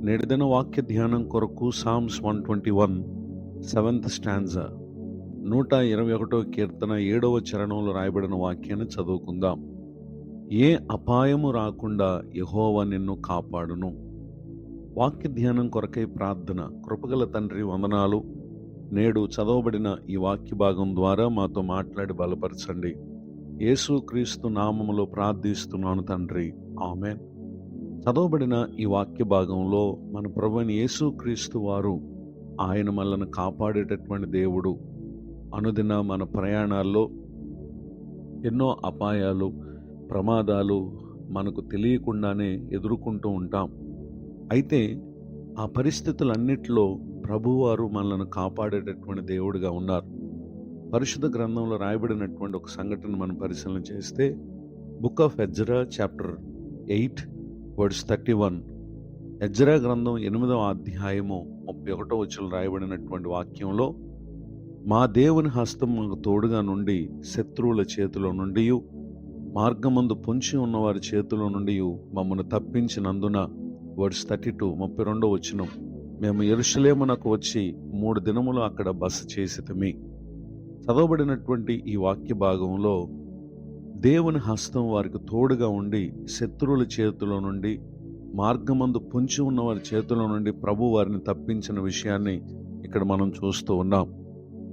నేటిదిన వాక్య ధ్యానం కొరకు సామ్స్ 121 7th స్టాంజా 121వ కీర్తన 7వ చరణంలో రాయబడిన వాక్యాన్ని చదువుకుందాం. ఏ అపాయము రాకుండా యెహోవా నిన్ను కాపాడును. వాక్య ధ్యానం కొరకై ప్రార్థన. కృపగల తండ్రి, వందనాలు. నేడు చదవబడిన ఈ వాక్య భాగం ద్వారా మాతో మాట్లాడి బలపరచండి. యేసుక్రీస్తు నామములో ప్రార్థిస్తున్నాను తండ్రి, ఆమేన్. చదవబడిన ఈ వాక్య భాగంలో మన ప్రభువైన యేసుక్రీస్తు వారు ఆయన మనల్ని కాపాడేటటువంటి దేవుడు. అనుదిన మన ప్రయాణాల్లో ఎన్నో అపాయాలు, ప్రమాదాలు మనకు తెలియకుండానే ఎదుర్కొంటూ ఉంటాం. అయితే ఆ పరిస్థితులన్నిటిలో ప్రభువారు మనల్ని కాపాడేటటువంటి దేవుడిగా ఉన్నారు. పరిశుద్ధ గ్రంథంలో రాయబడినటువంటి ఒక సంఘటన మనం పరిశీలన చేస్తే book of Ezra chapter 8 verse 31. Ezra గ్రంథం 8వ అధ్యాయము 31వ వచనంలో రాయబడినటువంటి వాక్యంలో, మా దేవుని హస్తం మాకు తోడుగా నుండి శత్రువుల చేతిలో నుండి, మార్గమందు పొంచి ఉన్నవారి చేతిలో నుండి మమ్మల్ని తప్పించినందున, వర్స్ 32 32వ వచనం, మేము యెరూషలేమునకు వచ్చి 3 దినములు అక్కడ బస చేసితిమి. చదవబడినటువంటి ఈ వాక్య భాగంలో దేవుని హస్తం వారికి తోడుగా ఉండి శత్రువుల చేతిలో నుండి, మార్గమందు పొంచి ఉన్న వారి చేతిలో నుండి ప్రభు వారిని తప్పించిన విషయాన్ని ఇక్కడ మనం చూస్తూ ఉన్నాం.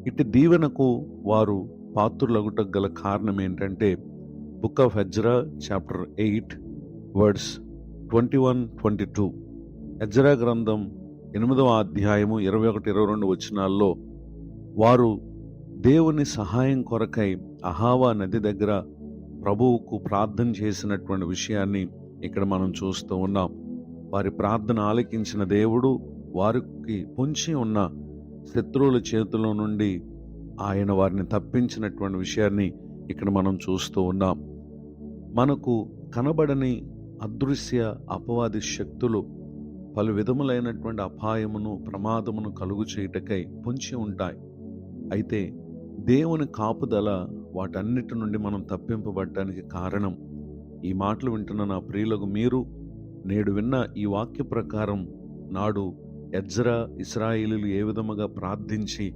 ఇటు దీవెనకు వారు పాత్రులగుటకు గల కారణం ఏంటంటే book of Ezra chapter 8 words 21-22. Ezra గ్రంథం 8వ అధ్యాయము 21-22 వచనాల్లో వారు దేవుని సహాయం కొరకై అహావా నది దగ్గర ప్రభువుకు ప్రార్థన చేసినటువంటి విషయాన్ని ఇక్కడ మనం చూస్తూ ఉన్నాం. వారి ప్రార్థన ఆలకించిన దేవుడు వారికి పొంచి ఉన్న శత్రువుల చేతిలో నుండి ఆయన వారిని తప్పించినటువంటి విషయాన్ని ఇక్కడ మనం చూస్తూ ఉన్నాం. మనకు కనబడని అదృశ్య అపవాది శక్తులు పలు విధములైనటువంటి అపాయమును, ప్రమాదమును కలుగు చేయుటకై పొంచి ఉంటాయి. అయితే దేవుని కాపుదల వాటన్నిటి నుండి మనం తప్పింపబడటానికి కారణం. ఈ మాటలు వింటున్న నా ప్రియులకు మీరు నేడు విన్న ఈ వాక్య ప్రకారం నాడు ఎజ్రా, ఇశ్రాయేలీయులు ఏ విధముగా ప్రార్థించి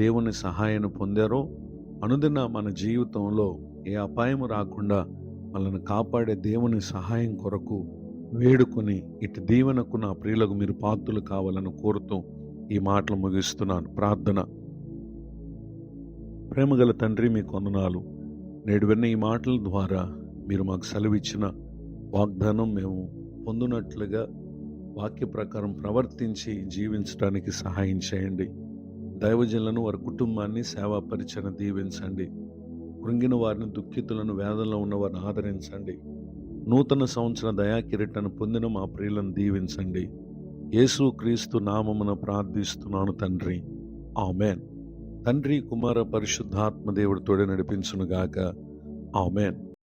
దేవుని సహాయాన్ని పొందారో, అనుదిన మన జీవితంలో ఏ అపాయము రాకుండా మనల్ని కాపాడే దేవుని సహాయం కొరకు వేడుకొని ఇటు దీవెనకు నా ప్రియులకు మీరు పాత్రులు కావాలని కోరుతూ ఈ మాటలు ముగిస్తున్నాను. ప్రార్థన. ప్రేమగల తండ్రి, మీకు వందనాలు. నేడు విన్న ఈ మాటల ద్వారా మీరు మాకు సెలవిచ్చిన వాగ్దానం మేము పొందినట్లుగా వాక్య ప్రకారం ప్రవర్తించి జీవించడానికి సహాయం చేయండి. దైవజనులను, వారి కుటుంబాన్ని, సేవా పరిచయం దీవించండి. కృంగిన వారిని, దుఃఖితులను, వేదనలో ఉన్న వారిని ఆదరించండి. నూతన సంవత్సర దయాకిరీటాన్ని పొందిన మా ప్రియులను దీవించండి. యేసుక్రీస్తు నామమున ప్రార్థిస్తున్నాను తండ్రి, ఆమేన్. తండ్రి, కుమార, పరిశుద్ధాత్మ దేవుడి తోడే నడిపించునుగాక, ఆమేన్.